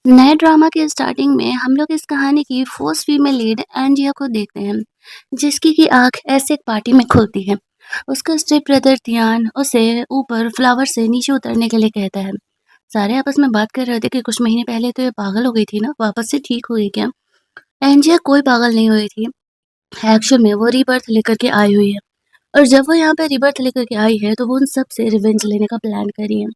नए ड्रामा के स्टार्टिंग में हम लोग इस कहानी की फर्स्ट फीमेल लीड एंजिया को देखते हैं, जिसकी की आंख ऐसे एक पार्टी में खुलती है। उसका स्टेप ब्रदर ध्यान उसे ऊपर फ्लावर से नीचे उतरने के लिए कहता है। सारे आपस में बात कर रहे थे कि कुछ महीने पहले तो ये पागल हो गई थी ना, वापस से ठीक हो गई क्या? एंजिया कोई पागल नहीं हुई थी। एक्चुअल में वो रीबर्थ लेकर के आई हुई है, और जब वो यहाँ पे रीबर्थ लेकर के आई है तो वो उन सब से रिवेंज लेने का प्लान कर रही है।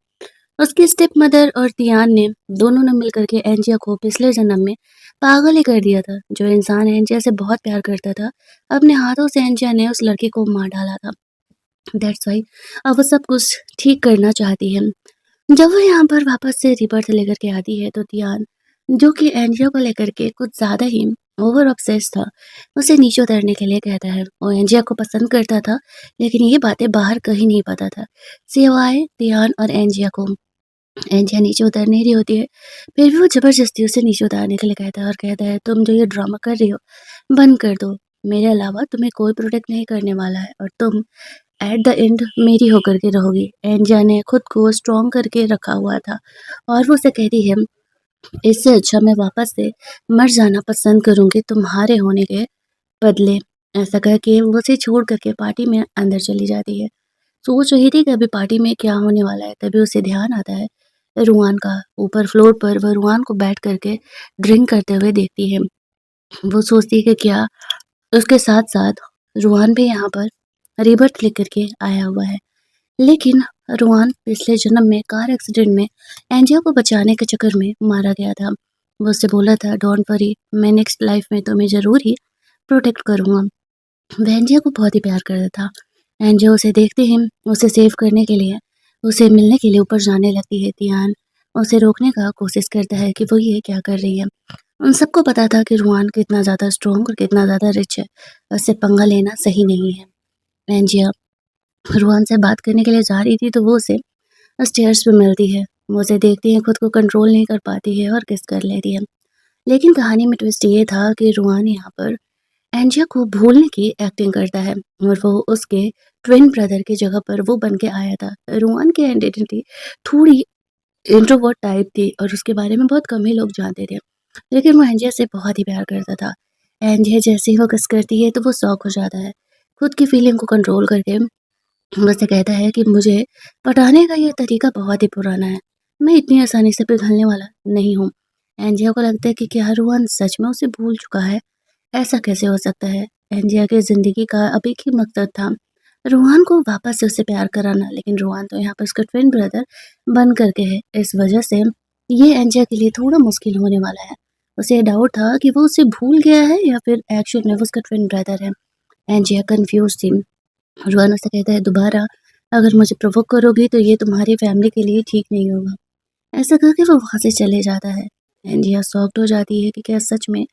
उसकी स्टेप मदर और तियान ने दोनों ने मिलकर के एंजिया को पिछले जन्म में पागल ही कर दिया था। जो इंसान एंजिया से बहुत प्यार करता था, अपने हाथों से एंजिया ने उस लड़के को मार डाला था। दैट्स वाई अब वो सब कुछ ठीक करना चाहती है। जब वो यहाँ पर वापस से रिबर्थ लेकर के आती है तो तियान, जो कि एंजिया को लेकर के कुछ ज़्यादा ही ओवर ऑब्सेस्ड था, उसे नीचे उतरने के लिए कहता है। वो एंजिया को पसंद करता था, लेकिन ये बातें बाहर कहीं नहीं पता था, सिवाय तियान और एंजिया को। एंजिया नीचे उतर नहीं रही होती है, फिर भी वो ज़बरदस्ती उसे नीचे उतारने के लिए कहता है और कहता है, "तुम जो ये ड्रामा कर रही हो, बंद कर दो। मेरे अलावा तुम्हें कोई प्रोटेक्ट नहीं करने वाला है और तुम एट द एंड मेरी होकर के रहोगी।" एंजिया ने खुद को स्ट्रॉन्ग करके रखा हुआ था और वो उसे कहती है, "इससे अच्छा मैं वापस से मर जाना पसंद करूँगी तुम्हारे होने के बदले।" ऐसा कह के वो उसे छोड़ कर के पार्टी में अंदर चली जाती है। सोच रही थी कि अभी पार्टी में क्या होने वाला है, तभी उसे ध्यान आता है रुआन का। ऊपर फ्लोर पर वह रुआन को बैठ करके ड्रिंक करते हुए देखती है। वो सोचती है कि क्या उसके साथ-साथ रुआन भी यहाँ पर रीबर्थ लेकर के आया हुआ है। लेकिन रुआन पिछले जन्म में कार एक्सीडेंट में एंजिया को बचाने के चक्कर में मारा गया था। वो उससे बोला था, "डोंट वरी, मैं नेक्स्ट लाइफ में तुम्हें ज़रूर ही प्रोटेक्ट करूँगा।" वह एंजिया को बहुत ही प्यार करता था। एंजिया उसे देखते ही उसे सेव करने के लिए, उसे मिलने के लिए ऊपर जाने लगती है। तियान उसे रोकने का कोशिश करता है कि वो ये क्या कर रही है। उन सबको पता था कि रुआन कितना ज़्यादा स्ट्रॉन्ग और कितना ज़्यादा रिच है। उससे पंगा लेना सही नहीं है। एंजिया रुआन से बात करने के लिए जा रही थी तो वो उसे स्टेयर्स पे मिलती है। वो उसे देखती है, खुद को कंट्रोल नहीं कर पाती है और किस कर लेती है। लेकिन कहानी में ट्विस्ट ये था कि रुआन यहाँ पर एंजिया को भूलने की एक्टिंग करता है और वो उसके ट्विन ब्रदर की जगह पर वो बन के आया था। रुआन की आइडेंटिटी थोड़ी इंट्रोवर्ट टाइप थी और उसके बारे में बहुत कम ही लोग जानते थे, लेकिन वो एंजिया से बहुत ही प्यार करता था। एंजिया जैसे ही वो किस करती है तो वो शॉक हो जाता है। खुद की फीलिंग को कंट्रोल करके मुझसे कहता है कि मुझे पटाने का ये तरीका बहुत ही पुराना है। मैं इतनी आसानी से पिघलने वाला नहीं हूँ। एंजिया को लगता है कि क्या रुआन सच में उसे भूल चुका है? ऐसा कैसे हो सकता है? एंजिया की ज़िंदगी का अब एक ही मकसद था, रूहान को वापस से उससे प्यार कराना, लेकिन रूहान तो यहाँ पर उसका ट्विन ब्रदर बन कर के है। इस वजह से ये एंजिया के लिए थोड़ा मुश्किल होने वाला है। उसे डाउट था कि वो उसे भूल गया है या फिर एक्चुअल में वो उसका ट्विन ब्रदर है। एंजिया कन्फ्यूज़ थी। रूहान उससे कहता है, "दोबारा अगर मुझे प्रोवोक करोगी तो ये तुम्हारी फैमिली के लिए ठीक नहीं होगा।" ऐसा कह के वो वहाँ से चले जाता है। एंजिया शॉक्ड हो जाती है कि क्या सच में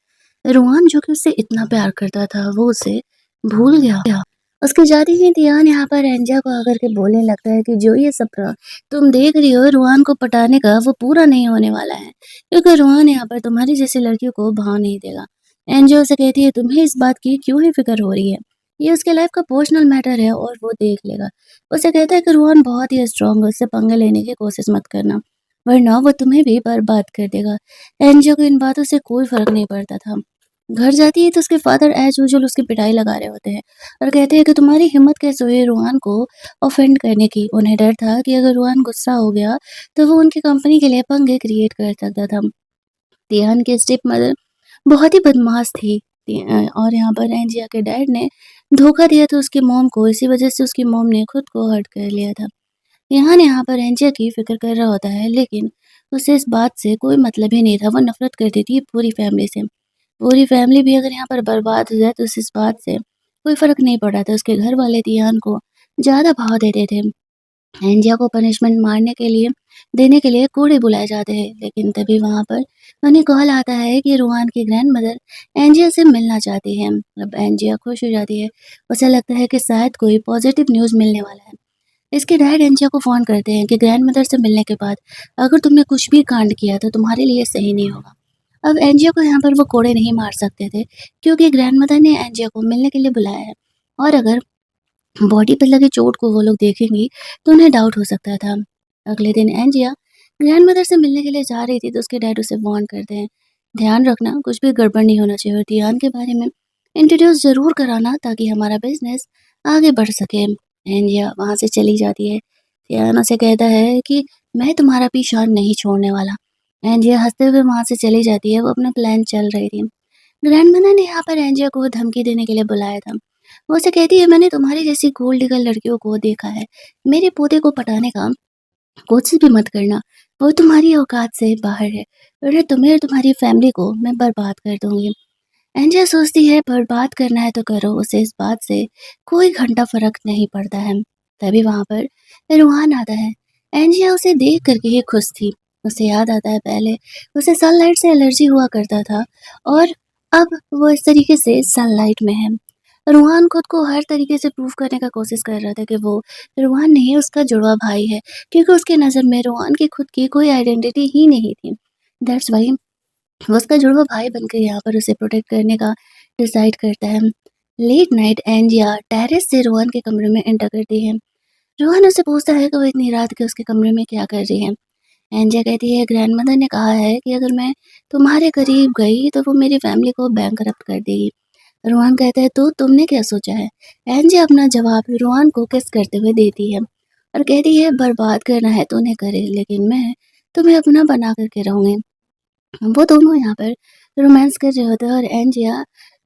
रोहन, जो कि उससे इतना प्यार करता था, वो उसे भूल गया। उसके जाते ही तियान यहाँ पर एंजिया को आकर के बोलने लगता है कि जो ये सपना तुम देख रही हो रोहन को पटाने का, वो पूरा नहीं होने वाला है, क्योंकि रोहन यहाँ पर तुम्हारी जैसी लड़कियों को भाव नहीं देगा। एंजिया उसे कहती है, तुम्हें इस बात की क्यों ही फिक्र हो रही है? ये उसके लाइफ का पर्सनल मैटर है और वो देख लेगा। उसे कहता है कि रोहन बहुत ही स्ट्रांग है, उससे पंगे लेने की कोशिश मत करना, वरना वो तुम्हें भी बर्बाद कर देगा। एंजिया को इन बातों से कोई फर्क नहीं पड़ता था। घर जाती है तो उसके फादर एज़ यूजुअल उसकी पिटाई लगा रहे होते हैं और कहते हैं कि तुम्हारी हिम्मत कैसे हुई रुहान को ऑफेंड करने की। उन्हें डर था कि अगर रुहान गुस्सा हो गया तो वो उनकी कंपनी के लिए पंगे क्रिएट कर सकता था। तियान की स्टेप मदर बहुत ही बदमाश थी। और यहाँ पर एंजिया के डैड ने धोखा दिया था उसकी मॉम को, इसी वजह से उसकी मॉम ने खुद को हर्ट कर लिया था। यहाँ पर एंजिया की फिक्र कर रहा होता है, लेकिन उसे इस बात से कोई मतलब ही नहीं था। वो नफरत करती थी पूरी फैमिली से। पूरी फैमिली भी अगर यहाँ पर बर्बाद हो जाए तो उसे इस बात से कोई फ़र्क नहीं पड़ा था। उसके घर वाले तियान को ज़्यादा भाव देते थे। एंजिया को पनिशमेंट मारने के लिए देने के लिए कोड़े बुलाए जाते हैं, लेकिन तभी वहाँ पर उन्हें कॉल आता है कि रूहान की ग्रैंडमदर एंजिया से मिलना चाहती है। अब एंजिया खुश हो जाती है। उसे लगता है कि शायद कोई पॉजिटिव न्यूज़ मिलने वाला है। इसके डैड एंजिया को फ़ोन करते हैं कि ग्रैंडमदर से मिलने के बाद अगर तुमने कुछ भी कांड किया तो तुम्हारे लिए सही नहीं होगा। अब एंजिया को यहाँ पर वो कोड़े नहीं मार सकते थे, क्योंकि ग्रैंडमदर ने एंजिया को मिलने के लिए बुलाया है, और अगर बॉडी पर लगी चोट को वो लोग देखेंगी तो उन्हें डाउट हो सकता था। अगले दिन एंजिया ग्रैंडमदर से मिलने के लिए जा रही थी तो उसके डैड उसे वार्न करते हैं, ध्यान रखना कुछ भी गड़बड़ नहीं होना चाहिए और ध्यान के बारे में इंट्रोड्यूस ज़रूर कराना ताकि हमारा बिज़नेस आगे बढ़ सके। एंजिया वहाँ से चली जाती है। ध्यान उसे कहता है कि मैं तुम्हारा पीछा नहीं छोड़ने वाला। एंजिया हँसते हुए वहाँ से चली जाती है, वो अपना प्लान चल रही थी। ग्रैंडमदर ने यहाँ पर एंजिया को धमकी देने के लिए बुलाया था। वो उसे कहती है मैंने तुम्हारी जैसी गोल्ड डिगर लड़कियों को देखा है। मेरे पोते को पटाने का कोशिश भी मत करना, वो तुम्हारी औकात से बाहर है, वरना तुम्हें और तुम्हारी फैमिली को मैं बर्बाद कर दूँगी। एंजिया सोचती है बर्बाद करना है तो करो, उसे इस बात से कोई घंटा फ़र्क नहीं पड़ता है। तभी वहाँ पर रूहान आता है। एंजिया उसे देख कर के ही खुश थी। उसे याद आता है पहले उसे सनलाइट से एलर्जी हुआ करता था और अब वो इस तरीके से सनलाइट में है। रूहान खुद को हर तरीके से प्रूव करने का कोशिश कर रहा था कि वो रूहान नहीं उसका जुड़वा भाई है, क्योंकि उसके नज़र में रूहान की खुद की कोई आइडेंटिटी ही नहीं थी। दैट्स व्हाई वो उसका जुड़वा भाई बनकर यहाँ पर उसे प्रोटेक्ट करने का डिसाइड करता है। लेट नाइट एंजिया टेरेस से रोहन के कमरे में एंटर करती है। रोहन उससे पूछता है कि वो इतनी रात के उसके कमरे में क्या कर रही है। एंजिया कहती है ग्रैंडमदर ने कहा है कि अगर मैं तुम्हारे करीब गई तो वो मेरी फैमिली को बैंकरप्ट कर देगी। रोहन कहता है तो तुमने क्या सोचा है? एंजिया अपना जवाब रोहन को किस करते हुए देती है और कहती है बर्बाद करना है तो उन्हें करे, लेकिन मैं तुम्हें अपना बना करके रहूंगी। वो दोनों यहाँ पर रोमांस कर रहे होते हैं और एंजिया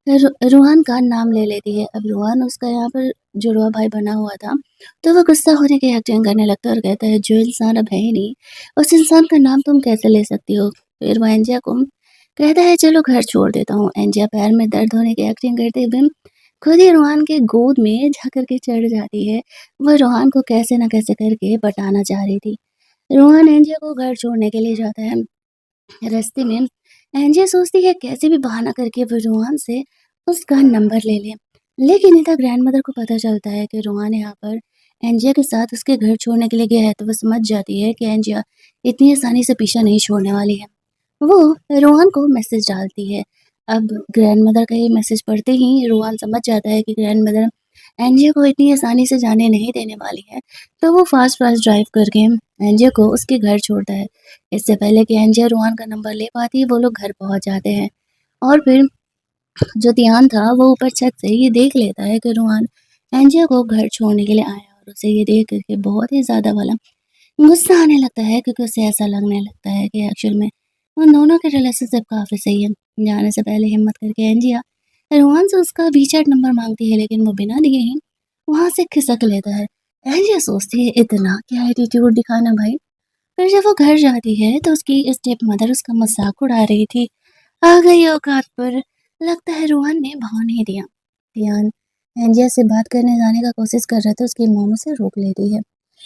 रूहान का नाम ले लेती है। अब रूहान उसका यहाँ पर जुड़वा भाई बना हुआ था, तो वो गुस्सा होने की एक्टिंग करने लगता है और कहता है जो इंसान अब है ही नहीं, उस इंसान का नाम तुम कैसे ले सकती हो? फिर वो एंजिया को कहता है चलो घर छोड़ देता हूँ। एंजिया पैर में दर्द होने की एक्टिंग करते हुए खुद ही रूहान के गोद में जा कर के चढ़ जाती है। वो रूहान को कैसे न कैसे करके बटाना चाह रही थी। रूहान एंजिया को घर छोड़ने के लिए जाता है। रास्ते में एंजिया सोचती है कैसे भी बहाना करके वो रोहान से उसका नंबर ले ले, लेकिन इधर ग्रैंडमदर को पता चलता है कि रोहान यहाँ पर एंजिया के साथ उसके घर छोड़ने के लिए गया है, तो वो समझ जाती है कि एंजिया इतनी आसानी से पीछा नहीं छोड़ने वाली है। वो रोहन को मैसेज डालती है। अब ग्रैंडमदर का ये मैसेज पढ़ते ही रोहन समझ जाता है कि ग्रैंडमदर एंजिया को इतनी आसानी से जाने नहीं देने वाली है, तो वो फ़ास्ट-फ़ास्ट ड्राइव करके एंजिया को उसके घर छोड़ता है। इससे पहले कि एंजिया रोहन का नंबर ले पाती, वो लोग घर पहुँच जाते हैं और फिर जो ध्यान था, वो ऊपर छत से ये देख लेता है कि रोहन एंजिया को घर छोड़ने के लिए आया है और उसे ये देख कर के बहुत ही ज़्यादा वाला गुस्सा आने लगता है, क्योंकि उसे ऐसा लगने लगता है कि एक्चुअल में उन दोनों के रिलेशनशिप काफ़ी सही है। जाने से पहले हिम्मत करके एंजिया रोहन से उसका वीचैट नंबर माँगती है, लेकिन वो बिना दिए ही वहाँ से खिसक लेता है। एंजिया सोचती है इतना क्या एटीट्यूड दिखाना भाई। फिर जब वो घर जाती है तो उसकी स्टेप मदर उसका मज़ाक उड़ा रही थी। आ गई औकात पर। लगता है रोहन ने भाव नहीं दिया। ध्यान एंजिया से बात करने जाने का कोशिश कर रहा था, उसकी मॉम उसे रोक लेती है।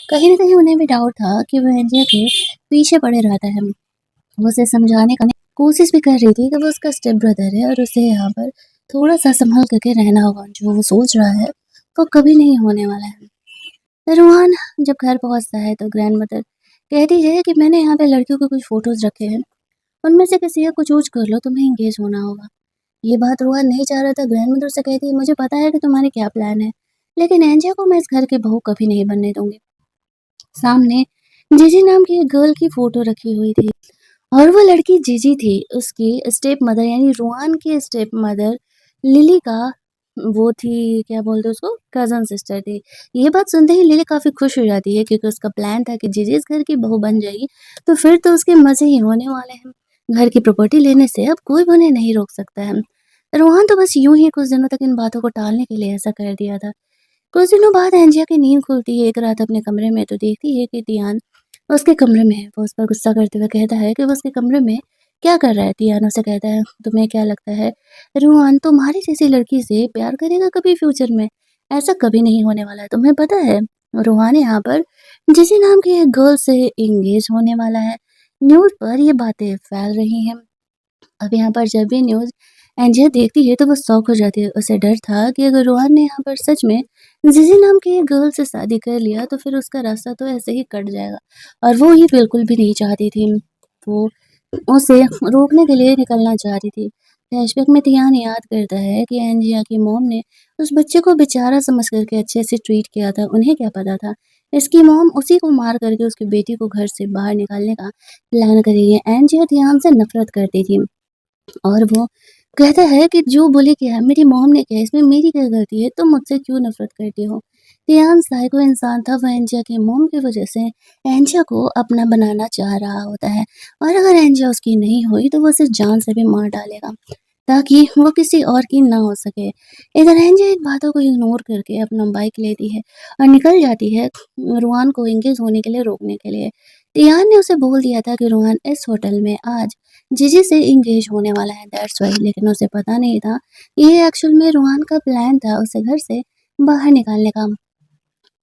कहीं न कहीं उन्हें भी डाउट था कि वो एंजिया के पीछे पड़े रहता है। वो उसे समझाने का कोशिश भी कर रही थी कि वो उसका स्टेप ब्रदर है और उसे यहाँ पर थोड़ा-सा सँभल करके रहना होगा। जो वो सोच रहा है, वो कभी नहीं होने वाला है। रोहन जब घर पहुँचता है तो ग्रैंडमदर कहती है कि मैंने यहाँ पे लड़कियों के कुछ फ़ोटोज़ रखे हैं, उनमें से किसी एक को चूज़ कर लो, तुम्हें एंगेज होना होगा। ये बात रोहन नहीं चाह रहा था। ग्रैंडमदर से कहती है मुझे पता है कि तुम्हारे क्या प्लान है, लेकिन एंजिया को मैं इस घर की बहू कभी नहीं बनने दूँगी। सामने जीजी नाम की एक गर्ल की फ़ोटो रखी हुई थी और वो लड़की जीजी थी। उसकी स्टेप मदर यानी रोहान की स्टेप मदर लिली का वो थी, क्या बोलते हैं उसको, कज़न सिस्टर थी। ये बात सुनते ही लिली काफ़ी खुश हो जाती है, क्योंकि उसका प्लान था कि जीजी इस घर की बहू बन जाएगी, तो फिर तो उसके मज़े ही होने वाले हैं। घर की प्रॉपर्टी लेने से अब कोई भी उन्हें नहीं रोक सकता है। रोहन तो बस यूँ ही कुछ दिनों तक इन बातों को टालने के लिए ऐसा कर दिया था। कुछ दिनों बाद एंजिया की नींद खुलती है एक रात अपने कमरे में, तो देखती है कि तियान उसके कमरे में है। वो उस पर गुस्सा करते हुए कहता है कि वो उसके कमरे में क्या कर रहा है? तियान उसे कहता है तुम्हें क्या लगता है रोहन तुम्हारी जैसी लड़की से प्यार करेगा कभी फ्यूचर में? ऐसा कभी नहीं होने वाला है। तुम्हें पता है रोहान यहाँ पर जिसी नाम की एक गर्ल से एंगेज होने वाला है। न्यूज़ पर ये बातें फैल रही हैं। अब यहाँ पर जब भी न्यूज़ एंजिया देखती है तो वो शॉक हो जाती है। उसे डर था कि अगर रोहन ने यहाँ पर सच में ज़िज़ी नाम की एक गर्ल से शादी कर लिया तो फिर उसका रास्ता तो ऐसे ही कट जाएगा, और वो ये बिल्कुल भी नहीं चाहती थी। वो उसे रोकने के लिए निकलना चाह रही थी। फ्लैशबैक में तियान याद करता है कि एंजिया की मॉम ने उस बच्चे को बेचारा समझ करके अच्छे से ट्रीट किया था। उन्हें क्या पता था इसकी मॉम उसी को मार करके उसकी बेटी को घर से बाहर निकालने का प्लान करेगी। एंजियो धियान से नफ़रत करती थी। और वो कहता है कि जो बोले क्या है, मेरी मॉम ने किया, इसमें मेरी क्या गलती है? तुम मुझसे क्यों नफ़रत करती हो? तियान साइको इंसान था, वो एंजिया की मॉम की वज़ह से एंजिया को अपना बनाना चाह रहा होता है और अगर एंजिया उसकी नहीं हुई तो वो उसे जान से भी मार डालेगा, ताकि वो किसी और की ना हो सके। इधर एंजिया इन बातों को इग्नोर करके अपना बाइक लेती है और निकल जाती है रुआन को एंगेज होने के लिए रोकने के लिए। तियान ने उसे बोल दिया था कि रुआन इस होटल में आज जीजी से एंगेज होने वाला है, दैट्स व्हाई, लेकिन उसे पता नहीं था ये एक्चुअल में रुआन का प्लान था उसे घर से बाहर निकालने का।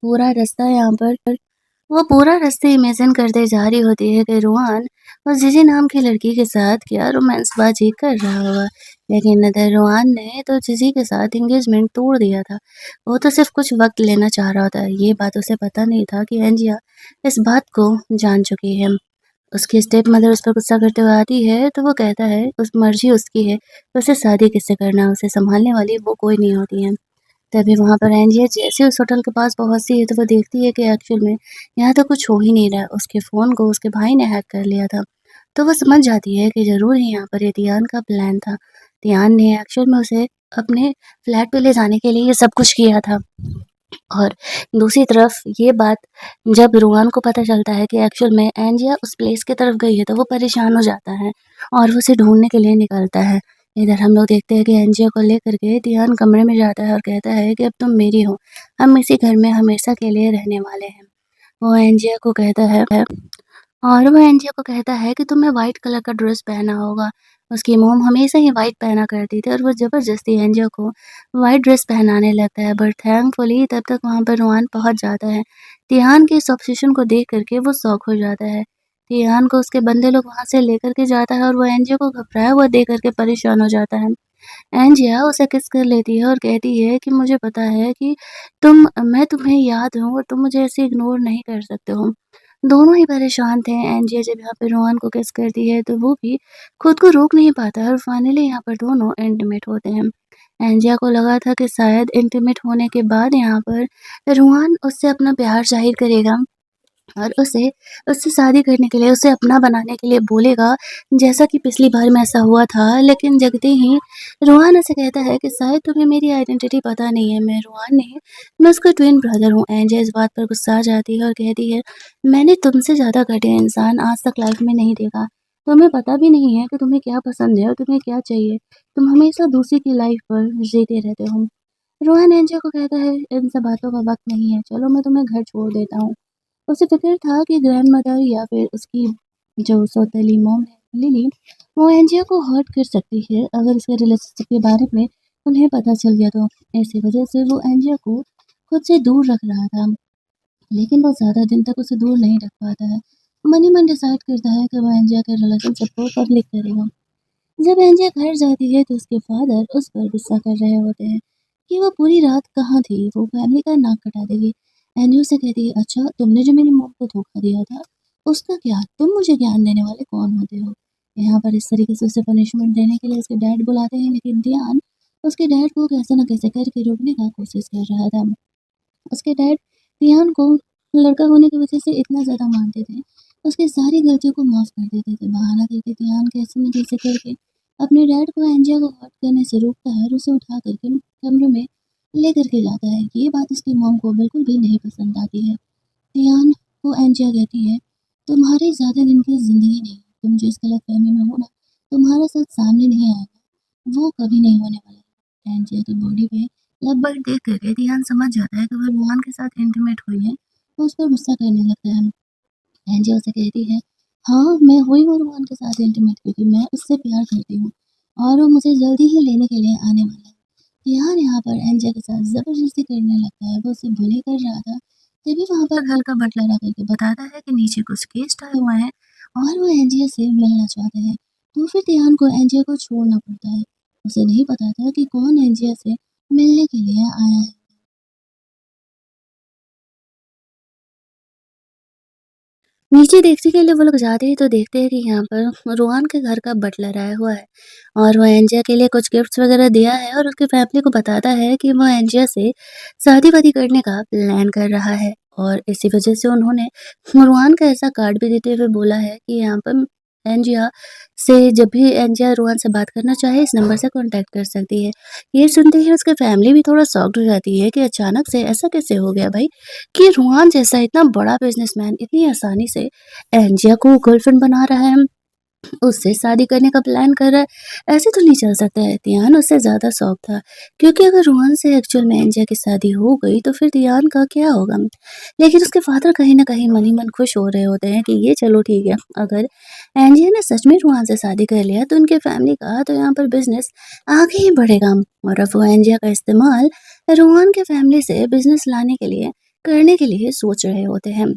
पूरा रास्ता यहाँ पर वो पूरा रास्ते इमेजिन करते जा रही होती है कि रुआन उस जीजी नाम की लड़की के साथ क्या रोमांसबाजी कर रहा होगा, लेकिन इधर रुआन ने तो जीजी के साथ एंगेजमेंट तोड़ दिया था। वो तो सिर्फ कुछ वक्त लेना चाह रहा था, ये बात उसे पता नहीं था कि एंजिया इस बात को जान चुकी है। उसकी स्टेप मदर उस पर गुस्सा करते हुए आती है तो वो कहता है उस मर्जी उसकी है, तो उसे शादी किससे करना, उसे संभालने वाली वो कोई नहीं होती है। तभी वहाँ पर एंजिया जैसे उस होटल के पास पहुँचती है तो वो देखती है कि एक्चुअल में यहाँ तो कुछ हो ही नहीं रहा है। उसके फ़ोन को उसके भाई ने हैक कर लिया था। तो वो समझ जाती है कि ज़रूर ही यहाँ पर ये तियान का प्लान था। तियान ने एक्चुअल में उसे अपने फ्लैट पे ले जाने के लिए ये सब कुछ किया था। और दूसरी तरफ ये बात जब रुआन को पता चलता है कि एक्चुअल में एंजिया उस प्लेस की तरफ गई है तो वो परेशान हो जाता है और वो उसे ढूँढने के लिए निकलता है। इधर हम लोग देखते हैं कि एंजिया को लेकर के तियान कमरे में जाता है और कहता है कि अब तुम मेरी हो, हम इसी घर में हमेशा के लिए रहने वाले हैं। वो एंजिया को कहता है और वो एंजिया को कहता है कि तुम्हें व्हाइट कलर का ड्रेस पहना होगा। उसकी मॉम हमेशा ही व्हाइट पहना करती थी और वो ज़बरदस्ती एंजिया को व्हाइट ड्रेस पहनाने लगता है, बट थैंकफुली तब तक वहाँ पर रुआन पहुँच जाता है। तिहान के इस ऑब्सेशन को देख कर के वो शॉक हो जाता है। तिहान को उसके बंदे लोग वहाँ से लेकर के जाता है और वो एंजिया को घबराया हुआ देख कर के परेशान हो जाता है। एंजिया उसे किस कर लेती है और कहती है कि मुझे पता है कि मैं तुम्हें याद हूँ और तुम मुझे ऐसे इग्नोर नहीं कर सकते हो। दोनों ही परेशान थे। एंजिया जब यहाँ पे रोहन को किस करती है तो वो भी खुद को रोक नहीं पाता है और फाइनली यहाँ पर दोनों इंटीमेट होते हैं। एंजिया को लगा था कि शायद इंटीमेट होने के बाद यहाँ पर रोहन उससे अपना प्यार ज़ाहिर करेगा और उसे उससे शादी करने के लिए, उसे अपना बनाने के लिए बोलेगा, जैसा कि पिछली बार में ऐसा हुआ था। लेकिन जगते ही रोहान उसे कहता है कि शायद तुम्हें मेरी आइडेंटिटी पता नहीं है, मैं रोहान नहीं, मैं उसका ट्विन ब्रदर हूँ। एंजिया इस बात पर गुस्सा आ जाती है और कहती है, मैंने तुमसे ज़्यादा घटिया इंसान आज तक लाइफ में नहीं देखा। तुम्हें पता भी नहीं है कि तुम्हें क्या पसंद है और तुम्हें क्या चाहिए। तुम हमेशा दूसरे की लाइफ पर जीते रहते हो। रोहन एंजिया को कहता है, इन सब बातों का वक़्त नहीं है, चलो मैं तुम्हें घर छोड़ देता हूँ। उसे फ़िक्र था कि ग्रैंडमदर या फिर उसकी जो सौतेली मॉम है लिली, वो एंजिया को हर्ट कर सकती है अगर इसके रिलेशनशिप के बारे में उन्हें पता चल गया तो। इसी वजह से वो एंजिया को खुद से दूर रख रहा था, लेकिन वो ज़्यादा दिन तक उसे दूर नहीं रख पाता है। मन ही मन डिसाइड करता है कि वो एंजिया के रिलेशनशिप को पब्लिक करेगा। जब एंजिया घर जाती है तो उसके फादर उस पर गुस्सा कर रहे होते हैं कि वो पूरी रात कहाँ थी, वो फैमिली का नाक कटा देगी। एंजिया से कहती है, अच्छा तुमने जो मेरी मॉम को धोखा दिया था उसका क्या, तुम मुझे ज्ञान देने वाले कौन होते हो। यहाँ पर इस तरीके से उसे पनिशमेंट देने के लिए उसके डैड बुलाते हैं, लेकिन ध्यान उसके डैड को कैसे न कैसे करके रोकने का कोशिश कर रहा था। उसके डैड रियान को लड़का होने की वजह से इतना ज़्यादा मानते थे, उसकी सारी गलतियों को माफ़ कर देते थे। बहाना करके रियान कैसे न कैसे करके अपने डैड को एंजिया को हर्ट करने से रोकता है और उसे उठा करके कमरे में लेकर के जाता है। ये बात उसकी मॉम को बिल्कुल भी नहीं पसंद आती है। रियान को एंजिया कहती है, तुम्हारी ज़्यादा दिन की ज़िंदगी नहीं, तुम जिस गलतफ़हमी में हो ना, तुम्हारा साथ सामने नहीं आएगा, वो कभी नहीं होने वाला है। एंजिया की बॉडी पे लगभग देख करके ध्यान समझ जाता है कि वो रोहन के साथ इंटीमेट हुई है, तो उस पर गुस्सा करने लगता है। एंजिया उसे कहती है, हाँ मैं हुई हूँ रोहन के साथ इंटीमेट क्योंकि मैं उससे प्यार करती हूँ और वो मुझे जल्दी ही लेने के लिए आने वाला है। ध्यान यहाँ पर एंजिया के साथ ज़बरदस्ती करने लगता है, वो उसे बुली कर रहा था। तभी वहाँ पर घर का बटलर आकर के बताता है कि नीचे कुछ गेस्ट आए हुए हैं और वो एंजिया से मिलना चाहते हैं। तो फिर ध्यान को एंजिया को छोड़ना पड़ता है। उसे नहीं पता था कि कौन एंजिया से मिलने के लिए आया है। नीचे देखने के लिए वो लोग जाते हैं तो देखते हैं कि यहाँ पर रोहन के घर का बटलर आया हुआ है और वो एंजिया के लिए कुछ गिफ्ट्स वगैरह दिया है और उसकी फैमिली को बताता है कि वो एंजिया से शादी वादी करने का प्लान कर रहा है। और इसी वजह से उन्होंने रूहान का ऐसा कार्ड भी देते हुए बोला है कि यहाँ पर एंजिया से जब भी एंजिया रूहान से बात करना चाहे इस नंबर से कॉन्टैक्ट कर सकती है। ये सुनते ही उसकी फैमिली भी थोड़ा शॉक्ड हो जाती है कि अचानक से ऐसा कैसे हो गया भाई कि रूहान जैसा इतना बड़ा बिज़नेसमैन इतनी आसानी से एंजिया को गर्लफ्रेंड बना रहा है। उससे शादी करने का प्लान कर रहा है, ऐसे तो नहीं चल सकता है। तियान उससे ज़्यादा शौक था, क्योंकि अगर रोहन से एक्चुअल में एंजिया की शादी हो गई तो फिर तियान का क्या होगा? लेकिन उसके फादर कहीं न कहीं मन ही मन खुश हो रहे होते हैं कि ये चलो ठीक है, अगर एंजिया ने सच में रोहन से शादी कर लिया तो उनके फैमिली का तो यहाँ पर बिज़नेस आगे ही बढ़ेगा और अब वो एंजिया का इस्तेमाल रोहन के फैमिली से बिज़नेस लाने के लिए करने के लिए सोच रहे होते हैं।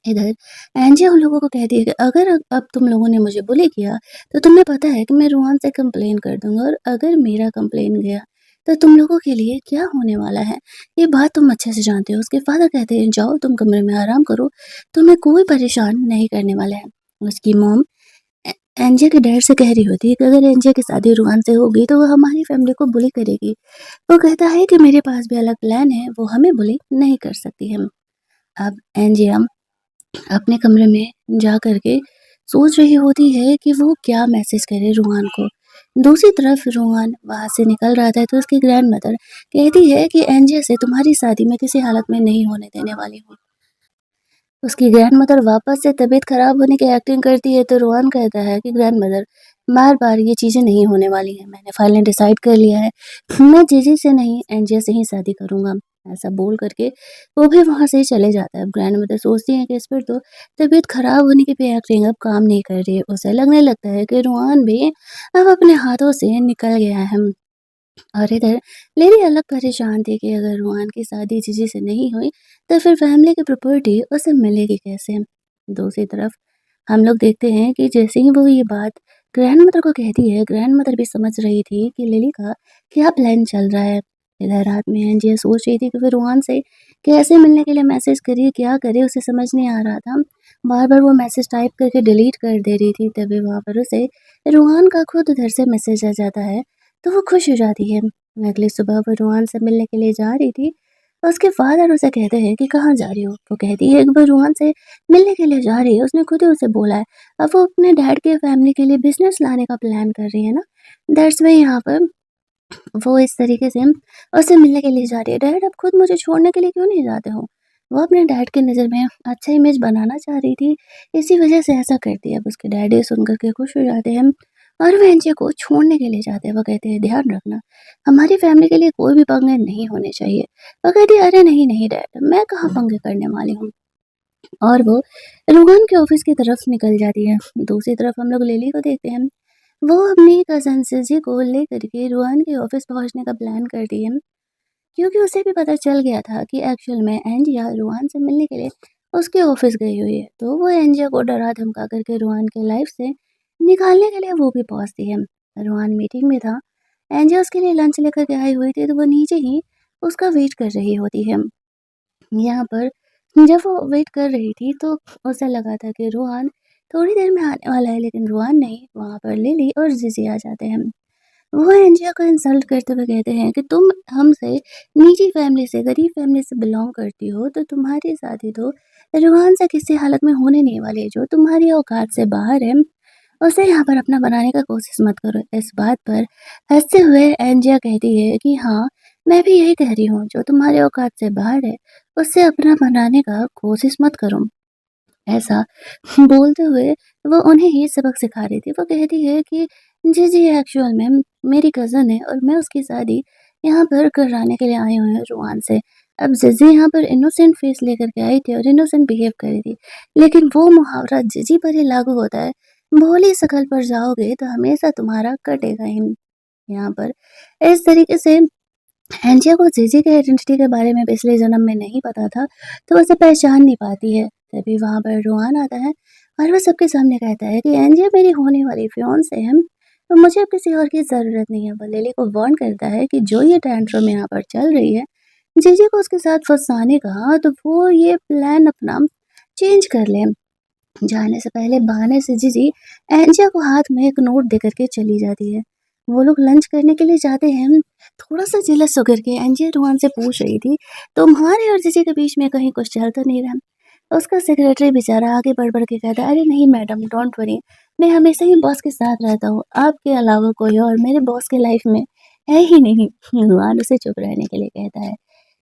इधर एंजिया उन लोगों को कहती है कि अगर अब तुम लोगों ने मुझे बुली किया, तो तुम्हें पता है कि मैं रोहन से कंप्लेन कर दूँगा और अगर मेरा कंप्लेन गया, तो तुम लोगों के लिए क्या होने वाला है, ये बात तुम अच्छे से जानते हो। उसके फादर कहते हैं, जाओ तुम कमरे में आराम करो, तुम्हें कोई परेशान नहीं करने वाला है। उसकी मॉम ए एंजिया के डैड से कह रही होती है कि अगर एंजिया की शादी रोहन से होगी, तो वो हमारी फैमिली को बुली करेगी। वो कहता है कि मेरे पास भी अलग प्लान है, वो हमें बुली नहीं कर सकती है। अब एंजिया अपने कमरे में जा कर के सोच रही होती है कि वो क्या मैसेज करे रूहान को। दूसरी तरफ रूहान वहाँ से निकल रहा था तो उसकी ग्रैंडमदर कहती है कि एंजिया से तुम्हारी शादी मैं किसी हालत में नहीं होने देने वाली हूँ। उसकी ग्रैंडमदर वापस से तबीयत खराब होने की एक्टिंग करती है तो रोहन कहता है कि ग्रैंडमदर बार-बार ये चीज़ें नहीं होने वाली हैं। मैंने फाइनली डिसाइड कर लिया है। मैं जीजी से नहीं एंजिया से ही शादी करूँगा। ऐसा बोल कर के वो भी वहाँ से चले जाता है। अब ग्रैंडमदर सोचती हैं कि इस पर तो तबीयत खराब होने की भी एक्टिंग अब काम नहीं कर रही है। उसे लगने लगता है कि रोहन भी अब अपने हाथों से निकल गया है। और इधर लिली अलग परेशान थी कि अगर रोहन की शादी जीजी से नहीं हुई तो फिर फैमिली की प्रॉपर्टी उसे मिलेगी कैसे। दूसरी तरफ हम लोग देखते हैं कि जैसे ही वो ये बात ग्रैंड मदर को कहती है, ग्रैंड मदर भी समझ रही थी कि लिली का क्या प्लान चल रहा है। इधर रात में एंजिया सोच रही थी कि फिर रोहन से कैसे मिलने के लिए मैसेज करिए, क्या करे, उसे समझ नहीं आ रहा था। बार बार वो मैसेज टाइप करके डिलीट कर दे रही थी, तभी वहाँ पर उसे रोहन का खुद उधर से मैसेज आ जाता है तो वो खुश हो जाती है। अगली सुबह वो रोहन से मिलने के लिए जा रही थी। उसके फादर उसे कहते हैं कि कहाँ जा रही हो? वो कहती है कि वो रोहन से मिलने के लिए जा रही है, उसने खुद ही उसे बोला है। अब वो अपने डैड के फैमिली के लिए बिज़नेस लाने का प्लान कर रही है ना, दैट्स व्हाई यहाँ पर वो इस तरीके से उससे मिलने के लिए जा रही है। डैड आप खुद मुझे छोड़ने के लिए क्यों नहीं जाते हो? वो अपने डैड की नज़र में अच्छा इमेज बनाना चाह रही थी, इसी वजह से ऐसा करती है। अब उसके डैड ये सुन कर के खुश हो जाते हैं और वो एंजिया को छोड़ने के लिए जाते हैं। वो कहते हैं ध्यान रखना, हमारी फैमिली के लिए कोई भी पंगे नहीं होने चाहिए। वो कहती है अरे नहीं, नहीं डैड, मैं कहाँ पंगे करने वाली हूँ। और वो रोहन के ऑफिस की तरफ निकल जाती है। दूसरी तरफ हम लोग लिली को देखते हैं। वो अपनी कज़न सिजी को लेकर के रोहन के ऑफिस पहुँचने का प्लान करती है, क्योंकि उसे भी पता चल गया था कि एक्चुअल में एंजिया रोहन से मिलने के लिए उसके ऑफिस गई हुई है। तो वो एंजिया को डरा-धमका करके रोहन के लाइफ से निकालने के लिए वो भी पहुँचती है। रोहन मीटिंग में था, एंजिया उसके लिए लंच लेकर के आई हुई थी, तो वो नीचे ही उसका वेट कर रही होती है। यहाँ पर जब वो वेट कर रही थी तो उसे लगा था कि रोहन थोड़ी देर में आने वाला है, लेकिन रोहन नहीं, वहाँ पर लिली और जीजी आ जाते हैं। वो एंजिया को इंसल्ट करते हुए कहते हैं कि तुम हमसे निजी फैमिली से, गरीब फैमिली से बिलोंग करती हो, तो तुम्हारी शादी तो रोहन से किसी हालत में होने नहीं वाली है। जो तुम्हारी औकात से बाहर है, उसे यहाँ पर अपना बनाने का कोशिश मत करो। इस बात पर हँसते हुए एंजिया कहती है कि हाँ, मैं भी यही कह रही हूँ, जो तुम्हारे औकात से बाहर है, उससे अपना बनाने का कोशिश मत करो। ऐसा बोलते हुए वो उन्हें ही सबक सिखा रही थी। वो कहती है कि जी एक्चुअल में मेरी कज़न है और मैं उसकी शादी यहाँ पर कराने के लिए आई हुई हूँ रोहान से। अब जीजी यहाँ पर इनोसेंट फेस लेकर के आई थी और इनोसेंट बिहेव कर रही थी। लेकिन वो मुहावरा जीजी पर ही लागू होता है, भोली शकल पर जाओगे तो हमेशा तुम्हारा कटेगा ही। यहाँ पर इस तरीके से एंजिया को जीजी के आइडेंटिटी के बारे में पिछले जन्म में नहीं पता था, तो वो उसे पहचान नहीं पाती है। तभी वहाँ पर रोहन आता है और वो सबके सामने कहता है कि एंजिया मेरी होने वाली फियांसे है, तो मुझे अब किसी और की ज़रूरत नहीं है। वो लिली को वार्न करता है कि जो ये टेंट्रम यहाँ पर चल रही है, जीजी को उसके साथ फँसाने का, तो वो ये प्लान अपना चेंज कर ले। जाने से पहले बहाने से जीजी एंजिया को हाथ में एक नोट दे कर के चली जाती है। वो लोग लंच करने के लिए जाते हैं। थोड़ा-सा जेलस होकर के एंजिया रुआन से पूछ रही थी, तुम्हारे और जीजी के बीच में कहीं कुछ चल तो नहीं रहा? उसका सेक्रेटरी बेचारा आगे बढ़-बढ़ के कहता है, अरे नहीं मैडम डोंट वरी, मैं हमेशा ही बॉस के साथ रहता हूँ, आपके अलावा कोई और मेरे बॉस के लाइफ में है ही नहीं। रुआन उसे चुप रहने के लिए कहता है।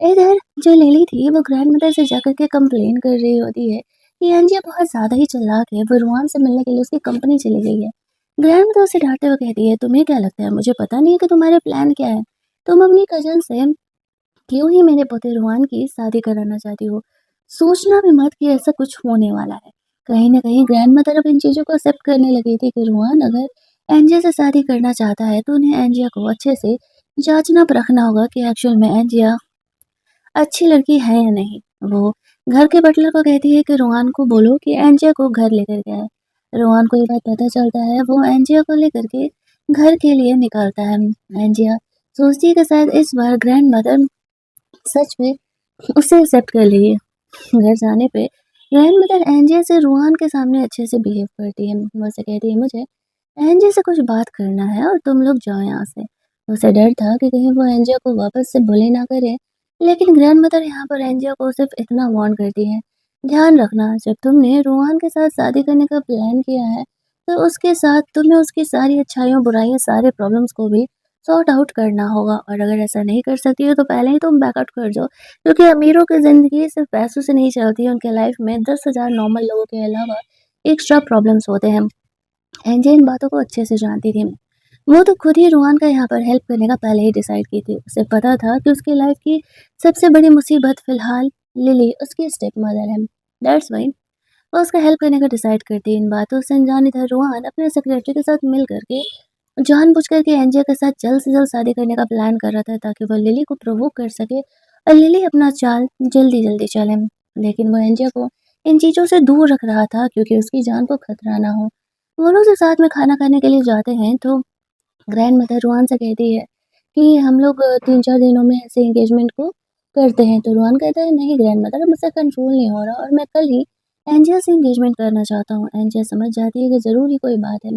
इधर जो लिली थी वो ग्रैंडमदर से जाकर के कंप्लेन कर रही होती है कि एंजिया बहुत ज़्यादा ही चालाक है, वो रुआन से मिलने के लिए उसकी कंपनी चली गई है। ग्रैंडमदर उसे डाँटते हुए कहती है, तुम्हें क्या लगता है मुझे पता नहीं है कि तुम्हारे प्लान क्या है? तुम अपनी कज़न से क्यों ही मेरे पोते रुआन की शादी कराना चाहती हो? सोचना भी मत कि ऐसा कुछ होने वाला है। कहीं न कहीं ग्रैंडमदर अब इन चीज़ों को एक्सेप्ट करने लगी थी कि रुआन अगर एंजिया से शादी करना चाहता है तो उन्हें एंजिया को अच्छे से जाँचना-परखना होगा कि एक्चुअल में एंजिया अच्छी लड़की है या नहीं। वो घर के बटलर को कहती है कि रोहान को बोलो कि एंजिया को घर लेकर के आए। रोहान को ये बात पता चलता है, वो एंजिया को लेकर के घर के लिए निकलता है। एंजिया सोचती है कि शायद इस बार ग्रैंडमदर सच में उसे एक्सेप्ट कर लेगी। घर जाने पे ग्रैंडमदर एंजिया से रोहान के सामने अच्छे से बिहेव करती है। वो उसे कहती है, मुझे एंजिया से कुछ बात करना है और तुम लोग जाओ यहाँ से। उसे डर था कि कहीं वो एंजिया को वापस से बुली ना करे, लेकिन ग्रैंडमदर यहाँ पर एंजिया को सिर्फ इतना वार्न करती है, ध्यान रखना जब तुमने रोहान के साथ शादी करने का प्लान किया है, तो उसके साथ तुम्हें उसकी सारी अच्छाइयों, बुराइयों, सारे प्रॉब्लम्स को भी सॉर्ट आउट करना होगा और अगर ऐसा नहीं कर सकती हो तो पहले ही तुम बैकआउट कर जाओ, क्योंकि अमीरों की ज़िंदगी सिर्फ पैसों से नहीं चलती है, उनके लाइफ में 10,000 नॉर्मल लोगों के अलावा एक्स्ट्रा प्रॉब्लम्स होते हैं। एंजिया इन बातों को अच्छे से जानती थी। वो तो खुद ही रोहान का यहाँ पर हेल्प करने का पहले ही डिसाइड की थी। उसे पता था कि उसकी लाइफ की सबसे बड़ी मुसीबत फ़िलहाल लिली उसकी स्टेप मदर है। दैट्स व्हाई वो उसका हेल्प करने का डिसाइड करती है। इन बातों से अनजान इधर रोहान अपने सेक्रेटरी के साथ मिल कर के जानबूझकर के एंजिया के साथ जल्द से जल्द शादी करने का प्लान कर रहा था ताकि वो लिली को प्रोवोक कर सके और लिली अपना चाल जल्दी-जल्दी चले। लेकिन वो एंजिया को इन चीज़ों से दूर रख रहा था क्योंकि उसकी जान को खतरा ना हो। वो लोग जो साथ में खाना खाने के लिए जाते हैं तो ग्रैंडमदर रुआन से कहती है कि हम लोग 3-4 दिनों में ऐसे एंगेजमेंट को करते हैं, तो रुआन कहता है नहीं ग्रैंडमदर अब मुझसे कंट्रोल नहीं हो रहा और मैं कल ही एंजिया से एंगेजमेंट करना चाहता हूँ। एंजिया समझ जाती है कि ज़रूर ही कोई बात है।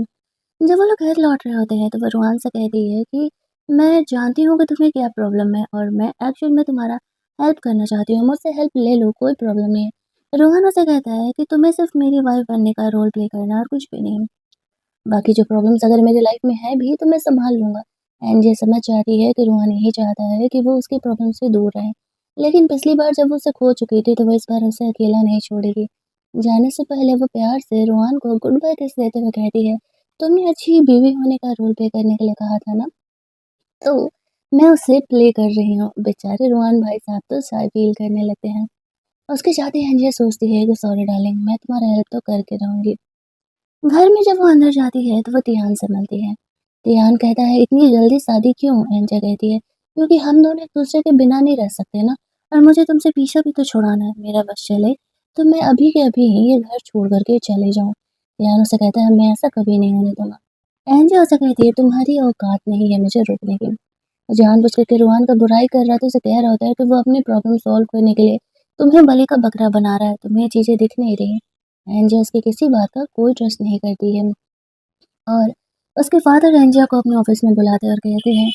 जब वो लोग घर लौट रहे होते हैं तो वो रुआन से कहती है कि मैं जानती हूँ कि तुम्हें क्या प्रॉब्लम है और मैं एक्चुअल में तुम्हारा हेल्प करना चाहती हूँ, मुझसे हेल्प ले लो, कोई प्रॉब्लम नहीं है। रुहान उसे कहता है कि तुम्हें सिर्फ मेरी वाइफ बनने का रोल प्ले करना है और कुछ भी नहीं। बाकी जो प्रॉब्लम्स अगर मेरी लाइफ में है भी तो मैं सँभाल लूँगा। एंड ये समझ जाती है कि रोहान यही चाहता है कि वो उसकी प्रॉब्लम से दूर रहे। लेकिन पिछली बार जब वो उसे खो चुकी थी तो वो इस बार उसे अकेला नहीं छोड़ेगी। जाने से पहले वो प्यार से रोहान को गुड बाय किस देते हुए कहती है, तुमने अच्छी बीवी होने का रोल प्ले करने के लिए कहा था ना, तो मैं उसे प्ले कर रही हूँ। बेचारे रोहान भाई साहब तो शाय फ़ील करने लगते हैं। उसके साथ ही एंजिया सोचती है कि सॉरी डार्लिंग, मैं तुम्हारा हेल्प तो करके रहूँगी। घर में जब वो अंदर जाती है तो वो तियान से मिलती है। तियान कहता है इतनी जल्दी शादी क्यों? एंजिया कहती है क्योंकि हम दोनों एक दूसरे के बिना नहीं रह सकते ना, और मुझे तुमसे पीछा भी तो छुड़ाना है। मेरा बस चले तो मैं अभी के अभी ही ये घर छोड़ कर के चले जाऊँ। तियान उसे कहता है मैं ऐसा कभी नहीं होने दूँगा। एंजिया उसे कहती है तुम्हारी औकात नहीं है मुझे रोकने की। जानबूझ कर के रोहान का बुराई कर रहा है तो उसे कह रहा होता है कि वो अपनी प्रॉब्लम सॉल्व करने के लिए तुम्हें बलि का बकरा बना रहा है, तुम्हें ये चीज़ें दिख नहीं रही। एंजिया उसकी किसी बात का कोई ट्रस्ट नहीं करती है। और उसके फादर एंजिया को अपने ऑफिस में बुलाते और कहते हैं,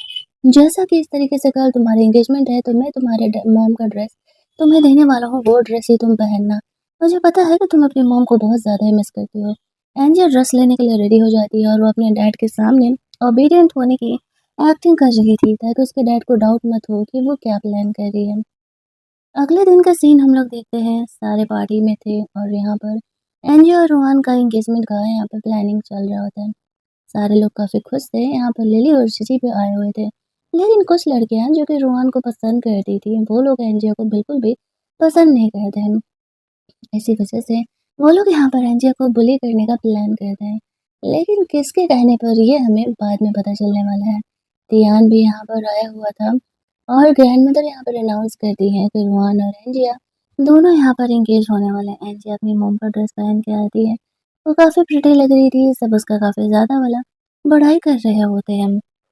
जैसा कि इस तरीके से कल तुम्हारी एंगेजमेंट है तो मैं तुम्हारे मॉम का ड्रेस तुम्हें देने वाला हूँ, वो ड्रेस ही तुम पहनना। मुझे पता है कि तुम अपनी मॉम को बहुत ज़्यादा ही मिस करती हो। एंजिया ड्रेस लेने के लिए रेडी हो जाती है और वो अपने डैड के सामने ओबीडिएंट होने की एक्टिंग कर रही थी ताकि उसके डैड को डाउट मत हो कि वो क्या प्लान कर रही है। अगले दिन का सीन हम लोग देखते हैं, सारे पार्टी में थे और यहाँ पर एंजिया और रोहन का एंगेजमेंट का यहाँ पर प्लानिंग चल रहा होता है। सारे लोग काफ़ी खुश थे, यहाँ पर लिली और जीजी भी आए हुए थे। लेकिन कुछ लड़कियाँ जो कि रोहन को पसंद करती थी, वो लोग एंजिया को बिल्कुल भी पसंद नहीं करते हैं। इसी वजह से वो लोग यहाँ पर एंजिया को बुली करने का प्लान करते हैं। लेकिन किसके कहने पर ये हमें बाद में पता चलने वाला है। तियान भी यहाँ पर आया हुआ था और ग्रैंडमदर यहाँ पर अनाउंस करती है कि रोहन और एंजिया दोनों यहाँ पर एंगेज होने वाले हैं। एंजिया अपनी मॉम का ड्रेस पहन के आती है। वो काफ़ी प्रिटी लग रही थी, सब उसका काफ़ी ज़्यादा वाला बढ़ाई कर रहे होते हैं।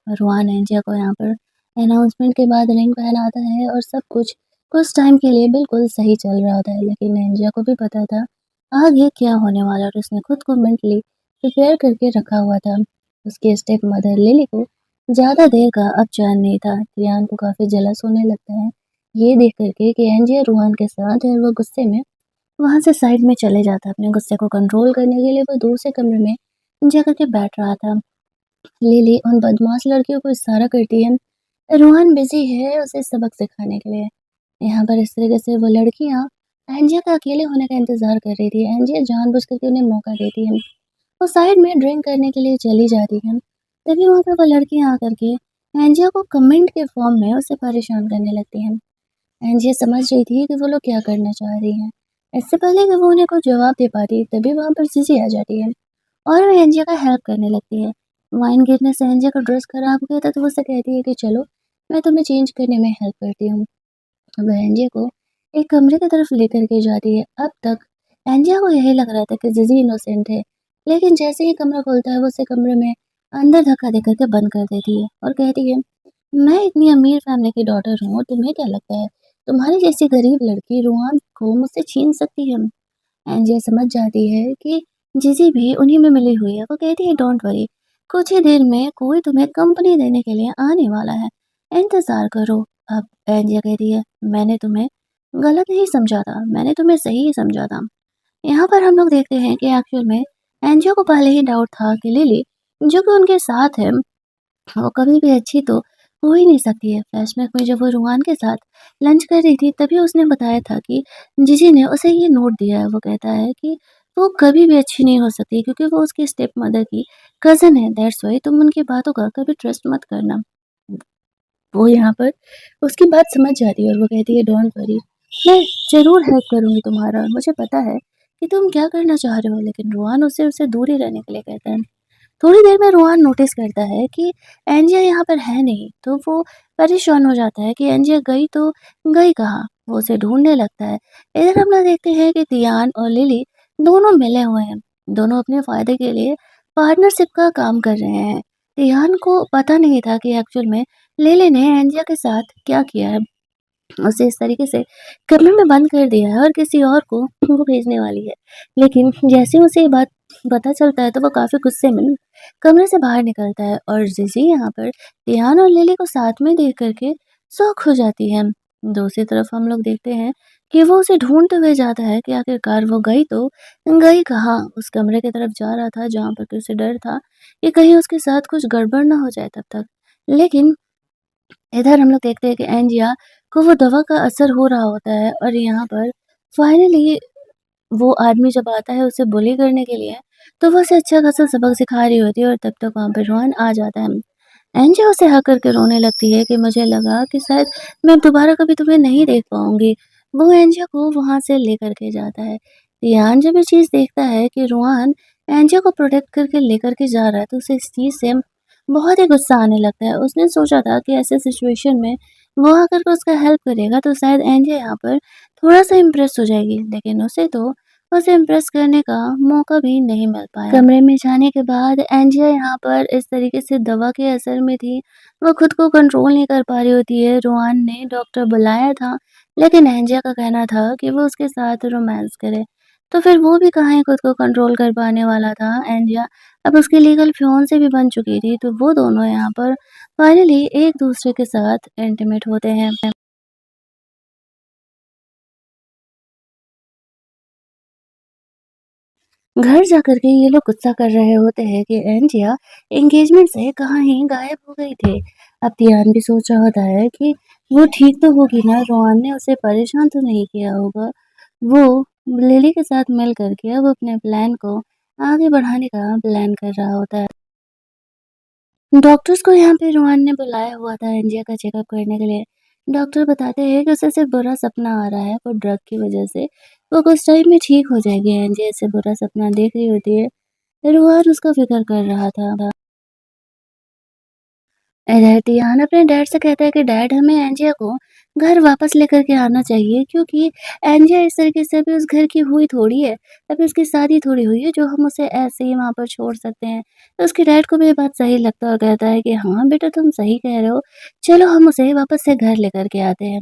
रोहन एंजिया को यहाँ पर अनाउंसमेंट के बाद रिंग पहनाता है और सब कुछ कुछ टाइम के लिए बिल्कुल सही चल रहा होता है, लेकिन एंजिया को भी पता था आगे क्या होने वाला और उसने खुद को मेंटली प्रिपेयर करके रखा हुआ था। उसकी स्टेप मदर लिली को ज़्यादा देर का अब चैन नहीं था। रियान को काफ़ी जलस होने लगता है, ये देख कर के कि एंजिया रूहान के साथ है और वो गुस्से में वहाँ से साइड में चले जाता है। अपने गुस्से को कंट्रोल करने के लिए वो दूर से कमरे में जा कर के बैठ रहा था। लिली उन बदमाश लड़कियों को इशारा करती है, रूहान बिज़ी है उसे सबक सिखाने के लिए। यहाँ पर इस तरीके से वो लड़कियाँ एंजिया के अकेले होने का इंतज़ार कर रही थी। एंजिया जानबूझ कर के उन्हें मौका देती है। वो साइड में ड्रिंक करने के लिए चली जाती है। तभी वहाँ पे वो लड़कियाँ आकर के एंजिया को कमेंट के फॉर्म में उसे परेशान करने लगती हैं। एंजिया समझ रही थी कि वो लोग क्या करना चाह रही हैं। इससे पहले कि वो उन्हें कोई जवाब दे पाती, तभी वहाँ पर जीजी आ जाती है और वो एंजिया का हेल्प करने लगती है। वाइन गिरने से एंजिया का ड्रेस खराब हो गया था, तो वो उससे कहती है कि चलो, मैं तुम्हें चेंज करने में हेल्प करती हूँ। वह एंजिया को एक कमरे की तरफ लेकर के जाती है। अब तक एंजिया को यही लग रहा था कि जीजी इनोसेंट है, लेकिन जैसे ही कमरा खुलता है, वो उसे कमरे में अंदर धक्का देकर के बंद कर देती है और कहती है, मैं इतनी अमीर फैमिली की डॉटर हूँ और तुम्हें क्या लगता है, तुम्हारी जैसी गरीब लड़की रूहान को मुझसे छीन सकती है? एंजिया समझ जाती है कि जीजी भी उन्हीं में मिली हुई है। वो कहती है, डोंट वरी, कुछ ही देर में कोई तुम्हें कंपनी देने के लिए आने वाला है, इंतजार करो। अब एंजिया कहती है, मैंने तुम्हें गलत नहीं समझा था, मैंने तुम्हें सही ही समझा था। यहाँ पर हम लोग देखते हैं कि एक्चुअल में एंजिया को पहले ही डाउट था कि लिली जो कि उनके साथ है, वो कभी भी अच्छी तो हो ही नहीं सकती है। फ्लैशबैक में जब वो रुमान के साथ लंच कर रही थी, तभी उसने बताया था कि जीजी ने उसे ये नोट दिया है। वो कहता है कि वो कभी भी अच्छी नहीं हो सकती क्योंकि वो उसकी स्टेप मदर की कज़न है, दैट्स व्हाई तुम उनकी बातों का कभी ट्रस्ट मत करना। वो यहाँ पर उसकी बात समझ जाती है और वो कहती है, डोंट वरी, मैं ज़रूर हेल्प करूँगी तुम्हारा। मुझे पता है कि तुम क्या करना चाह रहे हो, लेकिन रुआन उससे उससे दूर ही रहने के लिए कहता है। थोड़ी देर में रोहन नोटिस करता है कि एंजिया यहाँ पर है नहीं, तो वो परेशान हो जाता है कि एंजिया गई तो गई कहाँ? वो उसे ढूँढने लगता है। इधर हम लोग देखते हैं कि तियान और लिली दोनों मिले हुए हैं। दोनों अपने फ़ायदे के लिए पार्टनरशिप का काम कर रहे हैं। तियान को पता नहीं था कि एक्चुअल में लिली ने एंजिया के साथ क्या किया है। उसे इस तरीके से कमरे में बंद कर दिया है और किसी और को वो भेजने वाली है। लेकिन जैसे उसे ये बात पता चलता है, तो वो काफ़ी गुस्से में कमरे से बाहर निकलता है और जीजी यहाँ पर टियान और लिली को साथ में देख कर के शॉक हो जाती है। दूसरी तरफ हम लोग देखते हैं कि वो उसे ढूँढते हुए जाता है कि आखिरकार वो गई तो गई कहाँ? उस कमरे की तरफ जा रहा था जहाँ पर कि उसे डर था कि कहीं उसके साथ कुछ गड़बड़ ना हो जाए तब तक। लेकिन इधर हम लोग देखते हैं कि एंजिया को वो दवा का असर हो रहा होता है और यहाँ पर फाइनली वो आदमी जब आता है उसे बुली करने के लिए, तो वो उसे अच्छा खासा सबक सिखा रही होती है और तब तक वहाँ पे रोहन आ जाता है। एंजिया उसे हक करके रोने लगती है कि मुझे लगा कि शायद मैं अब दोबारा कभी तुम्हें नहीं देख पाऊँगी। वो एंजिया को वहाँ से लेकर के जाता है। रियान जब ये चीज़ देखता है कि रोहन एंजिया को प्रोटेक्ट करके लेकर के जा रहा है, तो उसे इस चीज़ से बहुत ही गुस्सा आने लगता है। उसने सोचा था कि ऐसे सिचुएशन में वो आकर के उसका हेल्प करेगा तो शायद एंजिया यहाँ पर थोड़ा-सा इम्प्रेस हो जाएगी, लेकिन उसे इम्प्रेस करने का मौका भी नहीं मिल पाया। कमरे में जाने के बाद एंजिया यहाँ पर इस तरीके से दवा के असर में थी, वो खुद को कंट्रोल नहीं कर पा रही होती है। रोहान ने डॉक्टर बुलाया था, लेकिन एंजिया का कहना था कि वो उसके साथ रोमांस करे, तो फिर वो भी कहाँ ही खुद को कंट्रोल कर पाने वाला था। एंजिया अब उसकी लीगल फियांसे भी बन चुकी थी, तो वो दोनों यहाँ पर फाइनली एक दूसरे के साथ इंटीमेट होते हैं। घर जाकर के ये लोग गुस्सा कर रहे होते हैं कि एंजिया एंगेजमेंट से कहाँ ही गायब हो गई थे। अब तियान भी सोच रहा होता है कि वो ठीक तो होगी ना, रोहन ने उसे परेशान तो नहीं किया होगा। वो लिली के साथ मिल करके अब अपने प्लान को आगे बढ़ाने का प्लान कर रहा होता है। डॉक्टर्स को यहाँ पे रोहन ने बुलाया हुआ था एंजिया का चेकअप करने के लिए। डॉक्टर बताते हैं कि उसे सिर्फ बुरा सपना आ रहा है, वो ड्रग की वजह से वो कुछ टाइम में ठीक हो जाएगी। एंजिया ऐसे बुरा सपना देख रही होती है, रोहन उसका फिक्र कर रहा था। इधर तियान अपने डैड से कहता है कि डैड, हमें एंजिया को घर वापस लेकर के आना चाहिए, क्योंकि एंजिया इस तरीके से अभी उस घर की हुई थोड़ी है, अभी उसकी शादी थोड़ी हुई है जो हम उसे ऐसे ही वहाँ पर छोड़ सकते हैं। तो उसके डैड को भी ये बात सही लगता है और कहता है कि हाँ बेटा, तुम सही कह रहे हो, चलो हम उसे वापस से घर लेकर के आते हैं।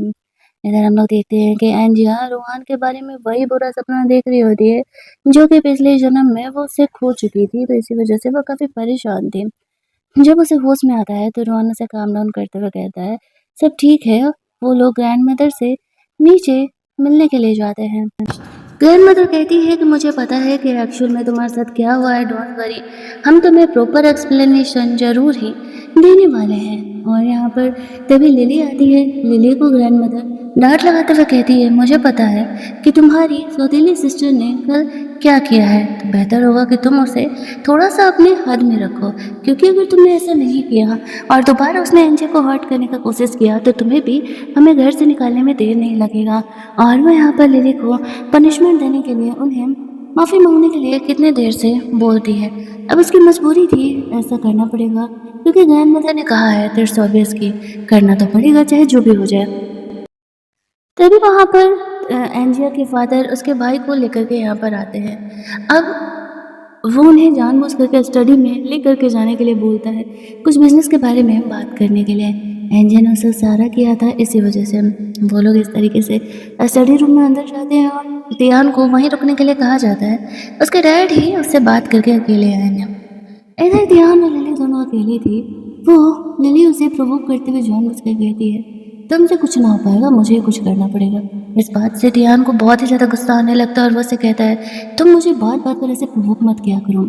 इधर हम लोग देखते हैं कि एंजिया रोहान के बारे में वही बुरा सपना देख रही होती है जो कि पिछले जन्म में वो उससे खो चुकी थी, तो इसी वजह से वो काफ़ी परेशान थी। जब उसे होश में आता है तो रोहन उसे काम डाउन करते हुए कहता है, सब ठीक है। वो लोग ग्रैंडमदर से नीचे मिलने के लिए जाते हैं। ग्रैंडमदर कहती है कि मुझे पता है कि एक्चुअल में तुम्हारे साथ क्या हुआ है, डोंट वरी, हम तुम्हें प्रॉपर एक्सप्लेनेशन ज़रूर ही देने वाले हैं। और यहाँ पर तभी लिली आती है। लिली को ग्रैंडमदर डांट लगाते हुए कहती है, मुझे पता है कि तुम्हारी सौतेली सिस्टर ने कल क्या किया है, तो बेहतर होगा कि तुम उसे थोड़ा सा अपने हद में रखो, क्योंकि अगर तुमने ऐसा नहीं किया और दोबारा उसने एंजे को हर्ट करने का कोशिश किया तो तुम्हें भी हमें घर से निकालने में देर नहीं लगेगा। और वो यहाँ पर लिली को पनिशमेंट देने के लिए उन्हें माफ़ी मांगने के लिए कितने देर से बोलती है। अब उसकी मजबूरी थी, ऐसा करना पड़ेगा क्योंकि ग्रैंड मदर ने कहा है, दैट्स ऑब्वियस कि करना तो पड़ेगा चाहे जो भी हो जाए। तभी वहाँ पर एंजिया के फादर उसके भाई को लेकर के यहाँ पर आते हैं। अब वो उन्हें जानबूझ करके स्टडी में लेकर के जाने के लिए बोलता है, कुछ बिजनेस के बारे में बात करने के लिए। एंजिया ने उसे सारा किया था, इसी वजह से वो लोग इस तरीके से स्टडी रूम में अंदर जाते हैं और दियान को वहीं रुकने के लिए कहा जाता है। उसके डैड ही उससे बात करके अकेले आएंगे। इधर ध्यान और लिली दोनों अकेली थी। वो लिली उसे प्रोवोक करते हुए जानबूझ कर कहती है, तुमसे कुछ ना हो पाएगा, मुझे ही कुछ करना पड़ेगा। इस बात से ध्यान को बहुत ही ज़्यादा गुस्सा आने लगता है और वो उसे कहता है, तुम मुझे बात बात पर ऐसे प्रोवोक मत किया करो।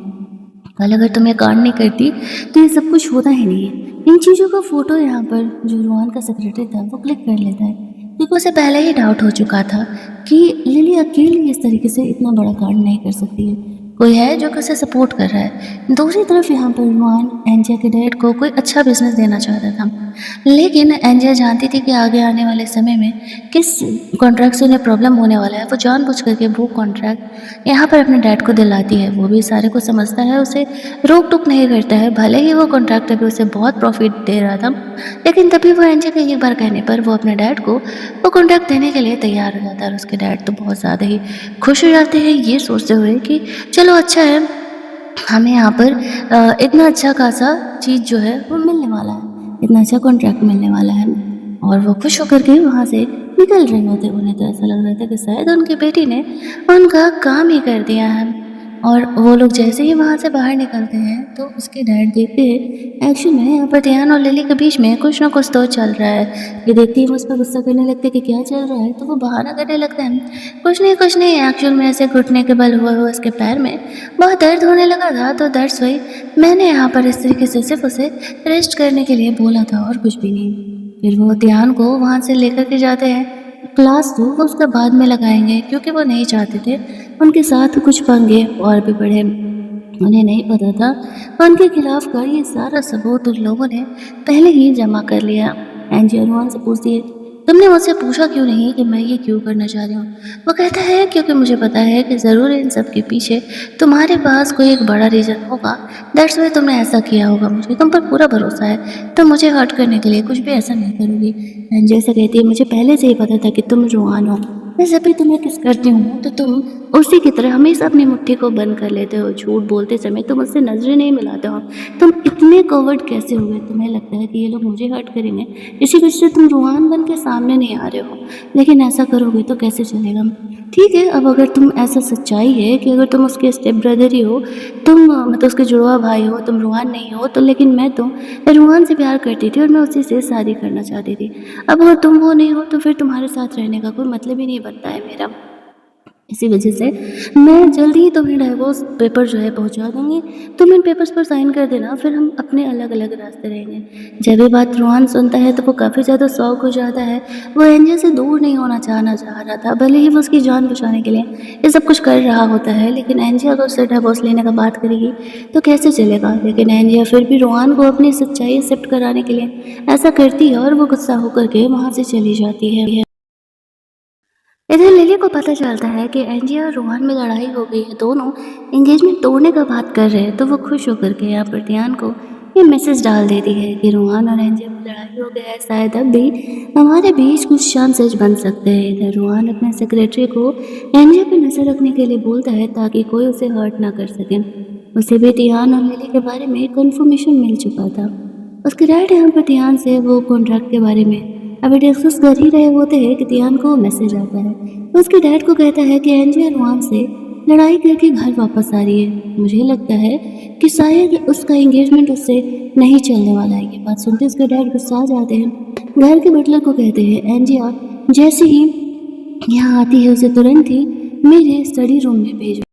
कल अगर तुम ये कांड नहीं करती तो ये सब कुछ होता ही नहीं। इन चीज़ों का फोटो यहाँ पर जो रोहन का सेक्रेटरी था वो क्लिक कर लेता है, क्योंकि उसे पहले ही डाउट हो चुका था कि लिली अकेली इस तरीके से इतना बड़ा कांड नहीं कर सकती है, कोई है जो कि उसे सपोर्ट कर रहा है। दूसरी तरफ यहाँ पर रोहन एंजिया के डैड को कोई अच्छा बिजनेस देना चाहता था, लेकिन एंजिया जानती थी कि आगे आने वाले समय में किस कॉन्ट्रैक्ट से उन्हें प्रॉब्लम होने वाला है। वो जानबूझ करके वो कॉन्ट्रैक्ट यहाँ पर अपने डैड को दिलाती है। वो भी सारे को समझता है, उसे रोक टोक नहीं करता है, भले ही वो कॉन्ट्रैक्ट अभी उसे बहुत प्रॉफिट दे रहा था, लेकिन तभी वो एंजिया के एक बार कहने पर वो अपने डैड को वो कॉन्ट्रैक्ट देने के लिए तैयार हो जाता है। और उसके डैड तो बहुत ज़्यादा ही खुश हो जाते हैं ये सोचते हुए कि चलो अच्छा है, हमें यहाँ पर इतना अच्छा खासा चीज़ जो है वो मिलने वाला है, इतना अच्छा कॉन्ट्रैक्ट मिलने वाला है। और वो खुश होकर के वहाँ से निकल रहे होते। उन्हें तो ऐसा लग रहा था कि शायद उनकी बेटी ने उनका काम ही कर दिया है। और वो लोग जैसे ही वहाँ से बाहर निकलते हैं तो उसके डैड देखते हैं एक्चुअल में यहाँ पर ध्यान और लिली के बीच में कुछ ना कुछ तो चल रहा है। ये देखते ही वो उस पर गुस्सा करने लगते कि क्या चल रहा है, तो वो बहाना करने लगता है, कुछ नहीं एक्चुअल में ऐसे घुटने के बल हुआ हुआ उसके पैर में बहुत दर्द होने लगा था, तो दर्द हुई, मैंने यहाँ पर इस तरीके से सिर्फ उसे रेस्ट करने के लिए बोला था और कुछ भी नहीं। फिर वो ध्यान को वहाँ से लेकर के जाते हैं। क्लास तो वो उसका बाद में लगाएंगे क्योंकि वो नहीं चाहते थे उनके साथ कुछ पंगे और भी बढ़े। उन्हें नहीं पता था उनके खिलाफ का ये सारा सबूत उन लोगों ने पहले ही जमा कर लिया। एंजी अनुमान से पूछती है, तुमने मुझसे पूछा क्यों नहीं कि मैं ये क्यों करना चाह रही हूँ? वो कहता है, क्योंकि मुझे पता है कि ज़रूर इन सब के पीछे तुम्हारे पास कोई एक बड़ा रीज़न होगा, दैट्स वाई तुमने ऐसा किया होगा। मुझे तुम पर पूरा भरोसा है, तुम मुझे हर्ट करने के लिए कुछ भी ऐसा नहीं करोगी। एंजी ऐसा कहती है, मुझे पहले से ही पता था कि तुम रोहान हो, मैं जब भी तुम्हें किस करती हूँ तो तुम उसी की तरह हमेशा अपनी मुट्ठी को बंद कर लेते हो। झूठ बोलते समय तुम मुझसे नजरें नहीं मिलाते हो। तुम इतने कवर्ड कैसे हुए? तुम्हें लगता है कि ये लोग मुझे हर्ट करेंगे, इसी वजह से तुम रूहान बन के सामने नहीं आ रहे हो। लेकिन ऐसा करोगे तो कैसे चलेगा? ठीक है, अब अगर तुम ऐसा सच्चाई है कि अगर तुम उसके स्टेप ब्रदर ही हो, तुम मतलब उसके जुड़वा भाई हो, तुम रूहान नहीं हो, तो लेकिन मैं तो रूहान से प्यार करती थी और मैं उसी से शादी करना चाहती थी। अब अगर तुम वो नहीं हो तो फिर तुम्हारे साथ रहने का कोई मतलब ही नहीं बनता है मेरा। इसी वजह से मैं जल्दी ही तुम्हें डाइवोर्स पेपर जो है पहुंचा दूंगी। तुम इन पेपर्स पर साइन कर देना, फिर हम अपने अलग अलग रास्ते रहेंगे। जब ये बात रोहन सुनता है तो वो काफ़ी ज़्यादा शौक हो जाता है। वो एंजल से दूर नहीं होना चाह रहा था, भले ही वो उसकी जान बचाने के लिए ये सब कुछ कर रहा होता है, लेकिन एंजिया अगर उससे डाइवोर्स लेने का बात करेगी तो कैसे चलेगा। लेकिन एंजिया फिर भी रोहन को अपनी सच्चाई एक्सेप्ट कराने के लिए ऐसा करती है और वो गुस्सा होकर के वहाँ से चली जाती है। इधर लिली को पता चलता है कि एंजिया और रोहन में लड़ाई हो गई है, दोनों एंगेजमेंट तोड़ने का बात कर रहे हैं। तो वो खुश होकर के यहाँ पर ध्यान को ये मैसेज डाल देती है कि रोहन और एंजिया में लड़ाई हो गया है, शायद अब भी हमारे बीच कुछ चांसेस बन सकते हैं। इधर रोहन अपने सेक्रेटरी को एंजिया पे नजर रखने के लिए बोलता है ताकि कोई उसे हर्ट ना कर सके। उसे भी ध्यान और लिली के बारे में कंफर्मेशन मिल चुका था। उसके डैड यहाँ पर ध्यान से वो कॉन्ट्रैक्ट के बारे में अभी डिस्कस कर ही रहे होते हैं कि ध्यान को मैसेज आता है। तो उसके डैड को कहता है कि एंजी और रोहन से लड़ाई करके घर वापस आ रही है। मुझे लगता है कि शायद उसका एंगेजमेंट उससे नहीं चलने वाला है। ये बात सुनते उसके डैड गुस्सा आ जाते हैं। घर के बटलर को कहते हैं, एंजिया जैसे ही यहाँ आती है उसे तुरंत ही मेरे स्टडी रूम में भेजो।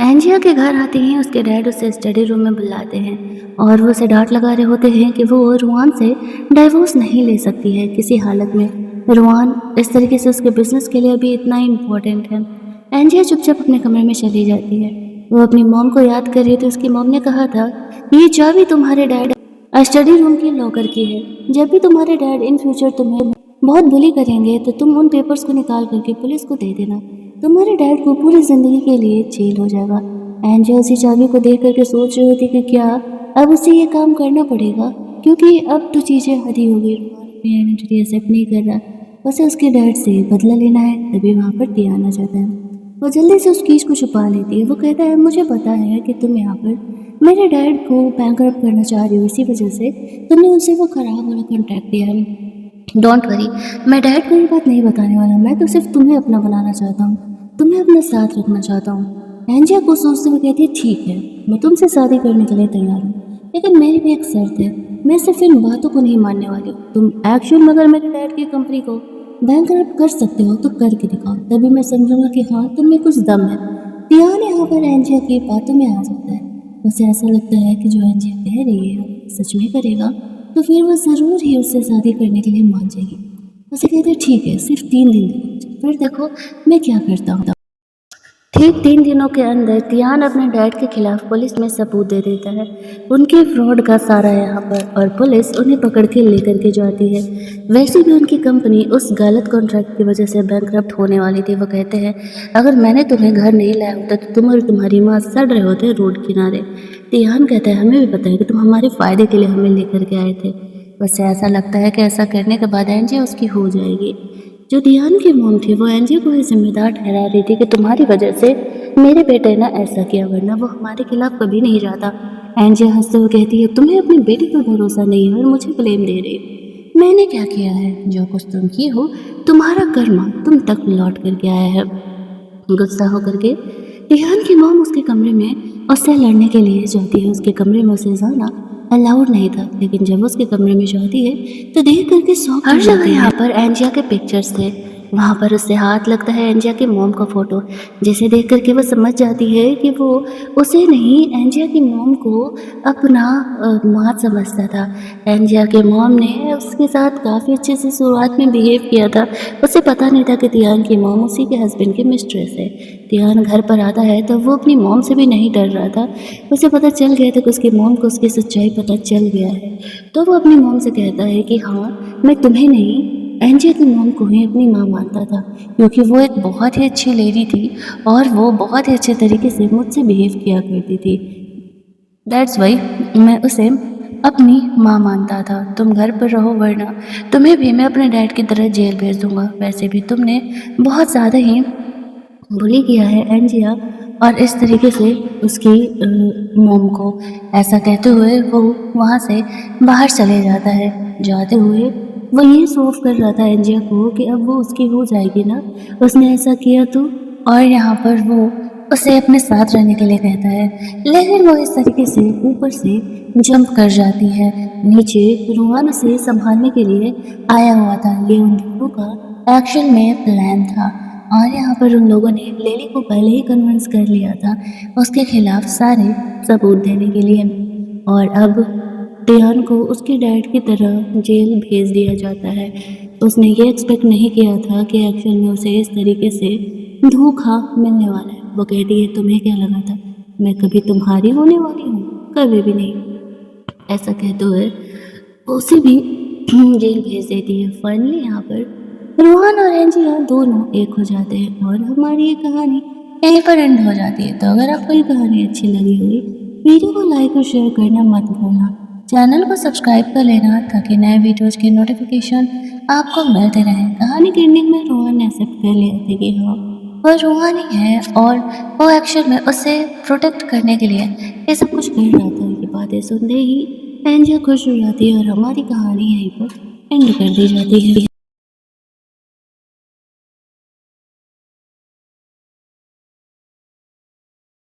एंजिया के घर आते ही उसके डैड उसे स्टडी रूम में बुलाते हैं और वो उसे डांट लगा रहे होते हैं कि वो रुआन से डाइवोर्स नहीं ले सकती है किसी हालत में। रुआन इस तरीके से उसके बिजनेस के लिए भी इतना इम्पोर्टेंट है। एंजिया चुपचाप अपने कमरे में चली जाती है। वो अपनी मॉम को याद कर रही थी। उसकी मॉम ने कहा था, ये चाबी तुम्हारे डैड स्टडी रूम की लॉकर की है। जब भी तुम्हारे डैड इन फ्यूचर तुम्हें बहुत बुली करेंगे तो तुम उन पेपर्स को निकाल करके पुलिस को दे देना। तुम्हारे डैड को पूरी जिंदगी के लिए जेल हो जाएगा। एंजिया उसी चाबी को देख करके सोच रही होती कि क्या अब उसे ये काम करना पड़ेगा, क्योंकि अब तो चीज़ें हदी हो गई। अपनी आइडेंटिटी एक्सेप्ट नहीं कर रहा, उसे उसके डैड से बदला लेना है। तभी वहाँ पर टियाना आ जाता है। वो जल्दी से उस कीज को छुपा लेती है। वो कहता है, मुझे पता है कि तुम यहाँ पर मेरे डैड को बैंकरप्ट करना चाह रही हो, इसी वजह से तुमने उनसे वो खराब वाला कॉन्ट्रैक्ट दिया है। डोंट वरी, मैं डैड को ये बात नहीं बताने वाला। मैं तो सिर्फ तुम्हें अपना बनाना चाहता हूँ, तुम्हें अपने साथ रखना चाहता हूँ। एंजिया को सोचते हुए कहती है, ठीक है, मैं तुमसे शादी करने के लिए तैयार हूँ, लेकिन मेरी भी एक शर्त है। मैं सिर्फ इन बातों को नहीं मानने वाली हूँ। तुम एक्चुअल में अगर मेरे डैड की कंपनी को बैंकरप्ट कर सकते हो तो करके दिखाओ, तभी मैं समझूंगा कि हाँ तुम में कुछ दम है। टियान यहाँ पर एंजिया की बातों में आ जाता है। उसे ऐसा लगता है कि जो एंजिया कह रही है सच में करेगा तो फिर वो ज़रूर ही उससे शादी करने के लिए मान जाएगी। उसे कहते, ठीक है, सिर्फ 3 दिन दो, फिर देखो मैं क्या करता हूँ। ठीक 3 दिनों के अंदर टियान अपने डैड के खिलाफ पुलिस में सबूत दे देता है। उनके फ्रॉड का सारा यहाँ पर, और पुलिस उन्हें पकड़ के लेकर के जाती है। वैसे भी उनकी कंपनी उस गलत कॉन्ट्रैक्ट की वजह से बैंकरप्ट होने वाली थी। वो कहते हैं, अगर मैंने तुम्हें घर नहीं लाया होता तो तुम और तुम्हारी माँ सड़ रहे होते रोड किनारे। टियान कहता है, हमें भी पता है कि तुम हमारे फ़ायदे के लिए हमें लेकर के आए थे। वैसे ऐसा लगता है कि ऐसा करने के बाद एंजिया उसकी हो जाएगी। जो टियान की मॉम थी वो एंजिया को ही जिम्मेदार ठहरा रही थी कि तुम्हारी वजह से मेरे बेटे ने ऐसा किया, वरना वो हमारे खिलाफ कभी नहीं जाता। एंजिया हंसते हुए कहती है, तुम्हें अपनी बेटी पर भरोसा नहीं है और मुझे ब्लेम दे रही हो। मैंने क्या किया है? जो कुछ तुम की हो तुम्हारा कर्मा तुम तक लौट करके आया है। गुस्सा होकर के टियान की मॉम उसके कमरे में उससे लड़ने के लिए जाती है। उसके कमरे में उसे जाना अलाउड नहीं था, लेकिन जब उसके कमरे में जाती है तो देख करके शौक हर जगह यहाँ पर एंजिया के पिक्चर्स थे। वहाँ पर उससे हाथ लगता है एंजिया की मॉम का फोटो, जिसे देख करके वो समझ जाती है कि वो उसे नहीं एंजिया की मॉम को अपना माँ समझता था। एंजिया के मॉम ने उसके साथ काफ़ी अच्छे से शुरुआत में बिहेव किया था। उसे पता नहीं था कि टियान की मॉम उसी के हस्बैंड की मिस्ट्रेस है। टियान घर पर आता है तो वो अपनी मॉम से भी नहीं डर रहा था। उसे पता चल गया था कि उसकी मॉम को उसकी सच्चाई पता चल गया है। तो वो अपनी मॉम से कहता है कि हाँ, मैं तुम्हें नहीं एंजिया की मॉम को ही अपनी माँ मानता था, क्योंकि वो एक बहुत ही अच्छी लेडी थी और वो बहुत ही अच्छे तरीके से मुझसे बिहेव किया करती थी। दैट्स वाई मैं उसे अपनी माँ मानता था। तुम घर पर रहो, वरना तुम्हें भी मैं अपने डैड की तरह जेल भेज दूंगा। वैसे भी तुमने बहुत ज़्यादा ही बुली किया है एंजिया, और इस तरीके से उसकी मॉम को। ऐसा कहते हुए वो वहाँ से बाहर चले जाता है। जाते हुए वो ये सोच कर रहा था एंजिया को कि अब वो उसकी हो जाएगी ना, उसने ऐसा किया तो। और यहाँ पर वो उसे अपने साथ रहने के लिए कहता है, लेकिन वो इस तरीके से ऊपर से जंप कर जाती है नीचे। रुआन उसे संभालने के लिए आया हुआ था। ये उन लोगों का एक्चुअल में प्लान था, और यहाँ पर उन लोगों ने लेली को पहले ही कन्विंस कर लिया था उसके खिलाफ सारे सबूत देने के लिए। और अब टियान को उसके डैड की तरह जेल भेज दिया जाता है। उसने ये एक्सपेक्ट नहीं किया था कि एक्चुअल में उसे इस तरीके से धोखा मिलने वाला है। वो कहती है, तुम्हें क्या लगा था मैं कभी तुम्हारी होने वाली हूँ? कभी भी नहीं। ऐसा कहते हुए उसे भी जेल भेज देती है। फाइनली यहाँ पर रोहन और एंजिया दोनों एक हो जाते हैं और हमारी ये कहानी यहीं पर एंड हो जाती है। तो अगर आपको ये कहानी अच्छी लगी हुई, वीडियो को लाइक और शेयर करना मत भूलना। चैनल को सब्सक्राइब कर लेना ताकि नए वीडियोज़ की नोटिफिकेशन आपको मिलते रहें। कहानी के एंडिंग में रोहन ने एक्सेप्ट कर लिया था कि हाँ वो रूहानी है, और वो एक्चुअल में उसे प्रोटेक्ट करने के लिए ये सब कुछ कर रहा था। ये बातें सुनते ही एंजिया खुश हो जाती है और हमारी कहानी यहीं पर एंड कर दी जाती है।